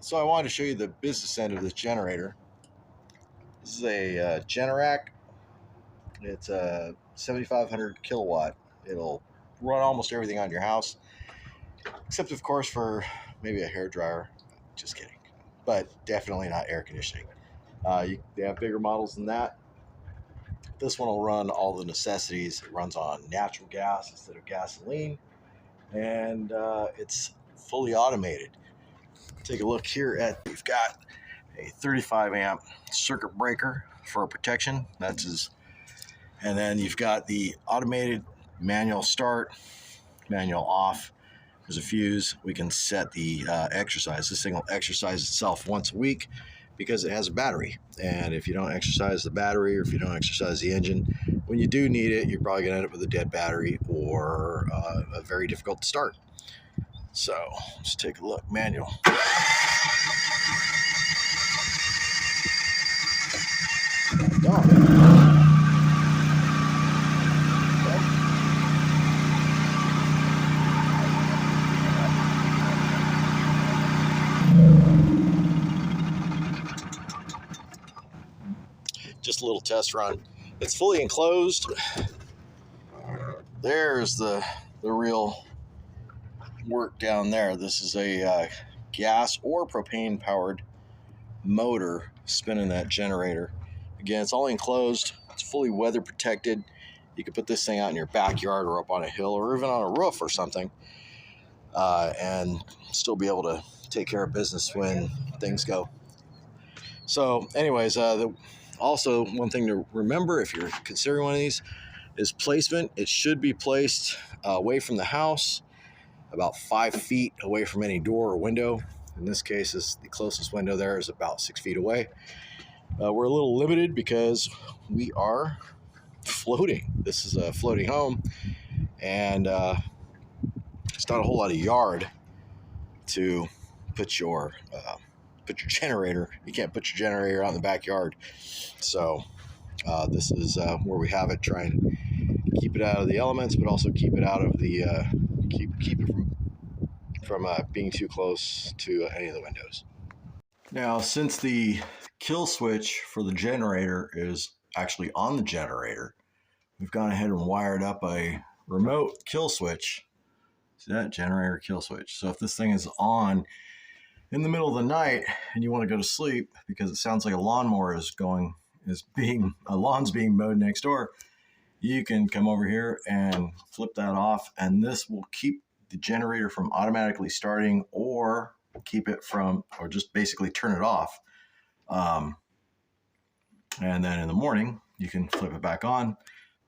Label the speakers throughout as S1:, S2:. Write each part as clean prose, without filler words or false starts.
S1: So I wanted to show you the business end of this generator. This is a Generac. It's a 7,500 kilowatt. It'll run almost everything on your house, except of course for maybe a hair dryer. Just kidding, but definitely not air conditioning. They have bigger models than that. This one will run all the necessities. It runs on natural gas instead of gasoline, and it's fully automated. Take a look here at, we've got a 35 amp circuit breaker for protection. That's his. And then you've got the automated manual start, manual off. There's a fuse. We can set the exercise. This thing will exercise itself once a week because it has a battery. And if you don't exercise the battery, or if you don't exercise the engine, when you do need it, you're probably going to end up with a dead battery or a very difficult to start. So let's take a look. Manual. Just a little test run. It's fully enclosed. There's the real work down there. This is a gas or propane powered motor spinning that generator. Again, it's all enclosed. It's fully weather protected. You can put this thing out in your backyard or up on a hill or even on a roof or something, and still be able to take care of business when things go. So anyways, also one thing to remember if you're considering one of these is placement. It should be placed away from the house, about 5 feet away from any door or window. In this case, the closest window there is about 6 feet away. We're a little limited because we are floating. This is a floating home, and it's not a whole lot of yard to put your generator. You can't put your generator out in the backyard. So this is where we have it. Try and keep it out of the elements, but also keep it out of the keep it from being too close to any of the windows. Now, since the kill switch for the generator is actually on the generator, we've gone ahead and wired up a remote kill switch. See that? Generator kill switch. So if this thing is on in the middle of the night and you want to go to sleep because it sounds like a lawnmower lawn's being mowed next door, you can come over here and flip that off, and this will keep the generator from automatically starting, or keep it from, or just basically turn it off. And then in the morning, you can flip it back on.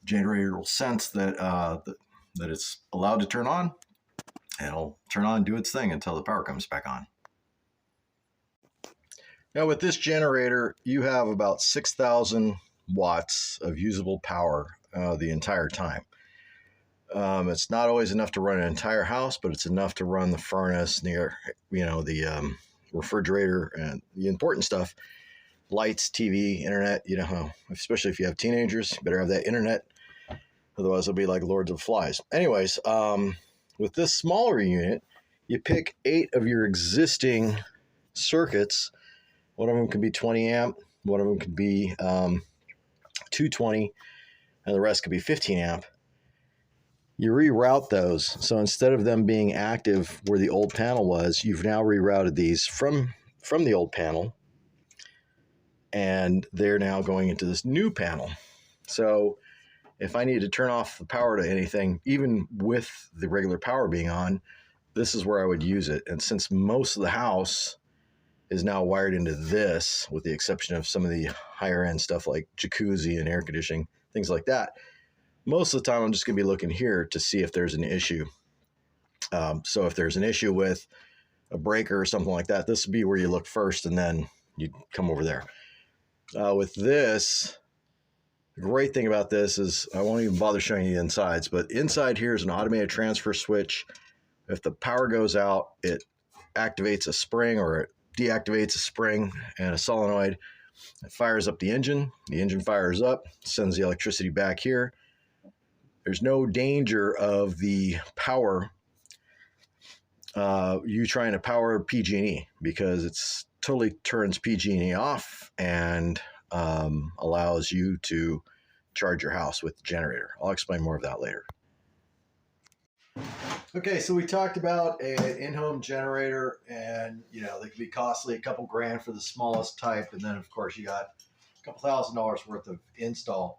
S1: The generator will sense that that it's allowed to turn on, and it'll turn on and do its thing until the power comes back on. Now with this generator, you have about 6,000 watts of usable power the entire time. It's not always enough to run an entire house, but it's enough to run the furnace, the refrigerator, and the important stuff, lights, TV, internet. You know, especially if you have teenagers, you better have that internet. Otherwise, it'll be like Lords of Flies. Anyways, with this smaller unit, you pick 8 of your existing circuits. One of them can be 20 amp, one of them could be 220, and the rest could be 15 amp. You reroute those. So instead of them being active where the old panel was, you've now rerouted these from the old panel, and they're now going into this new panel. So if I need to turn off the power to anything, even with the regular power being on, this is where I would use it. And since most of the house is now wired into this, with the exception of some of the higher end stuff like jacuzzi and air conditioning, things like that, most of the time I'm just going to be looking here to see if there's an issue. So if there's an issue with a breaker or something like that, this would be where you look first, and then you come over there. With this, the great thing about this is I won't even bother showing you the insides, but inside here is an automated transfer switch. If the power goes out, it activates a spring, or it deactivates a spring and a solenoid. It fires up the engine. The engine fires up, sends the electricity back here. There's no danger of the power you trying to power PG&E, because it's totally turns PG&E off and allows you to charge your house with the generator. I'll explain more of that later. Okay, so we talked about an in-home generator, and they can be costly, a couple grand for the smallest type, and then of course you got a couple $1,000s worth of install.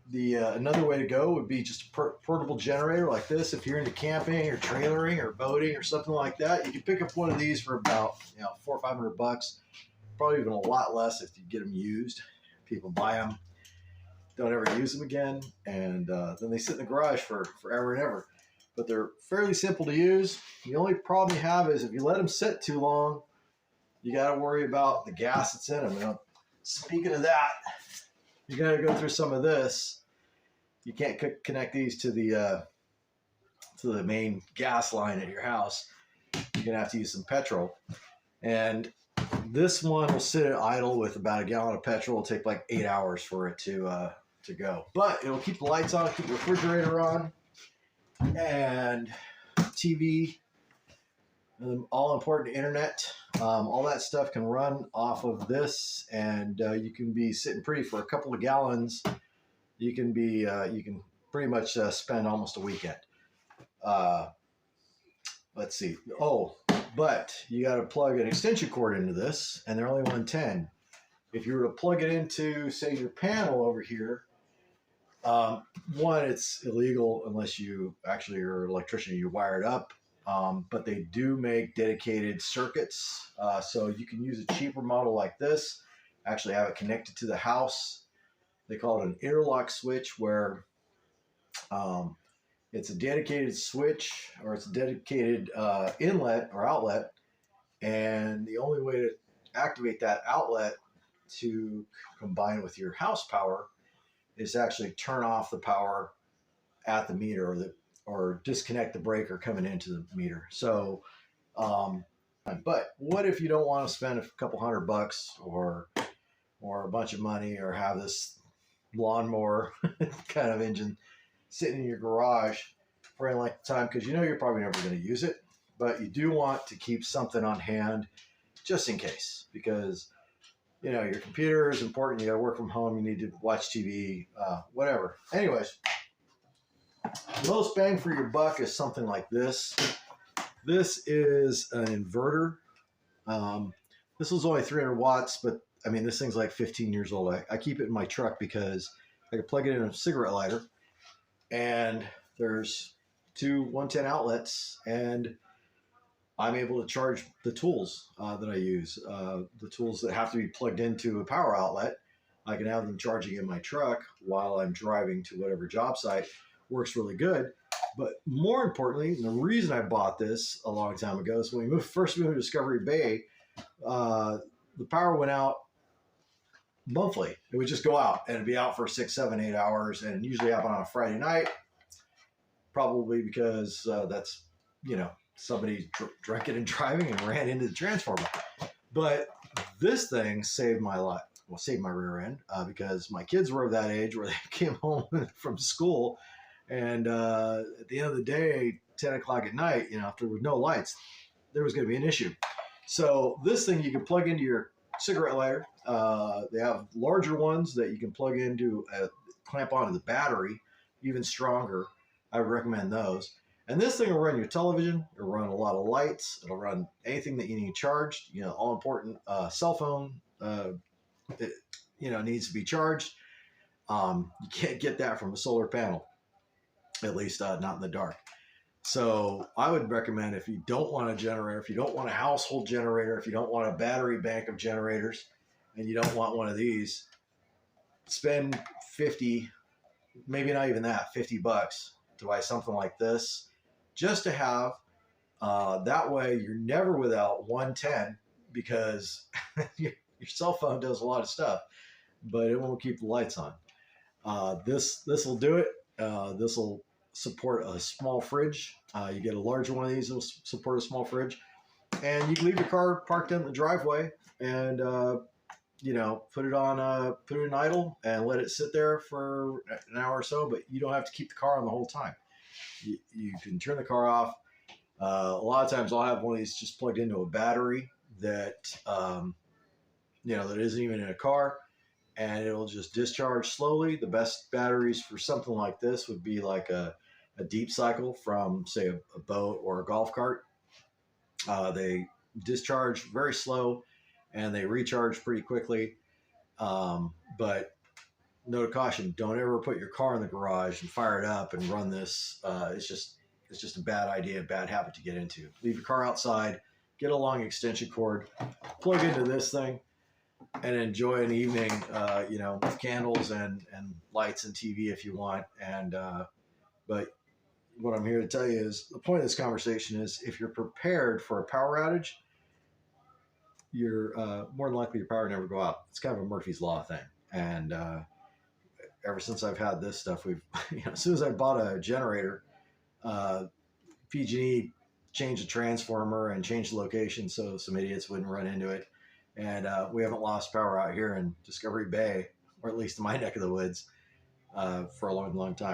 S1: The another way to go would be just a portable generator like this. If you're into camping or trailering or boating or something like that, you can pick up one of these for about $400 or $500. Probably even a lot less if you get them used. People buy them, don't ever use them again, and then they sit in the garage for forever and ever. But they're fairly simple to use. The only problem you have is if you let them sit too long, you got to worry about the gas that's in them. Now, speaking of that, you got to go through some of this. You can't connect these to the main gas line at your house. You're gonna have to use some petrol, and this one will sit at idle with about a gallon of petrol. It'll take like 8 hours for it to go, but it'll keep the lights on, keep the refrigerator on, and TV, all important internet, all that stuff can run off of this, and you can be sitting pretty for a couple of gallons. You can pretty much spend almost a weekend. Let's see. Oh, but you got to plug an extension cord into this, and they're only 110. If you were to plug it into, say, your panel over here, one, it's illegal unless you actually are an electrician, you wire it up. But they do make dedicated circuits, so you can use a cheaper model like this, actually have it connected to the house. They call it an interlock switch, where it's a dedicated switch, or it's a dedicated inlet or outlet, and the only way to activate that outlet to combine with your house power is to actually turn off the power at the meter, or disconnect the breaker coming into the meter. So, but what if you don't want to spend a couple $100 or a bunch of money, or have this lawnmower kind of engine sitting in your garage for any length of time, because you're probably never going to use it, but you do want to keep something on hand just in case, because your computer is important. You got to work from home, you need to watch TV, whatever. Anyways, most bang for your buck is something like this. This is an inverter. This was only 300 watts, but I mean, this thing's like 15 years old. I keep it in my truck because I can plug it in a cigarette lighter, and there's two 110 outlets, and I'm able to charge the tools that I use. The tools that have to be plugged into a power outlet, I can have them charging in my truck while I'm driving to whatever job site. Works really good. But more importantly, the reason I bought this a long time ago is when we first moved to Discovery Bay, the power went out monthly. It would just go out, and it'd be out for 6, 7, 8 hours, and usually happen on a Friday night, probably because that's, somebody drank it and driving and ran into the transformer. But this thing saved my life. Well, saved my rear end, because my kids were of that age where they came home from school, and at the end of the day, 10 o'clock at night, if there were no lights, there was going to be an issue. So this thing you can plug into your cigarette lighter. They have larger ones that you can plug into, clamp onto the battery, even stronger. I would recommend those. And this thing will run your television. It'll run a lot of lights. It'll run anything that you need charged. All important cell phone. It, needs to be charged. You can't get that from a solar panel, at least not in the dark. So I would recommend, if you don't want a generator, if you don't want a household generator, if you don't want a battery bank of generators, and you don't want one of these, spend 50, maybe not even that, $50 to buy something like this, just to have. That way you're never without 110, because your cell phone does a lot of stuff, but it won't keep the lights on. This will do it. This will support a small fridge. You get a larger one of these, it'll support a small fridge, and you can leave your car parked in the driveway, and put it in idle and let it sit there for an hour or so. But you don't have to keep the car on the whole time. You can turn the car off, A lot of times I'll have one of these just plugged into a battery that, that isn't even in a car, and it'll just discharge slowly. The best batteries for something like this would be like a deep cycle from, say, a boat or a golf cart. They discharge very slow and they recharge pretty quickly. But note of caution: don't ever put your car in the garage and fire it up and run this. It's just a bad idea, a bad habit to get into. Leave your car outside, get a long extension cord, plug into this thing, and enjoy an evening, with candles and lights and TV if you want. But what I'm here to tell you is the point of this conversation is if you're prepared for a power outage, you're more than likely your power never go out. It's kind of a Murphy's Law thing. And ever since I've had this stuff, we've, as soon as I bought a generator, PG&E changed the transformer and changed the location so some idiots wouldn't run into it. And we haven't lost power out here in Discovery Bay, or at least in my neck of the woods, for a long, long time.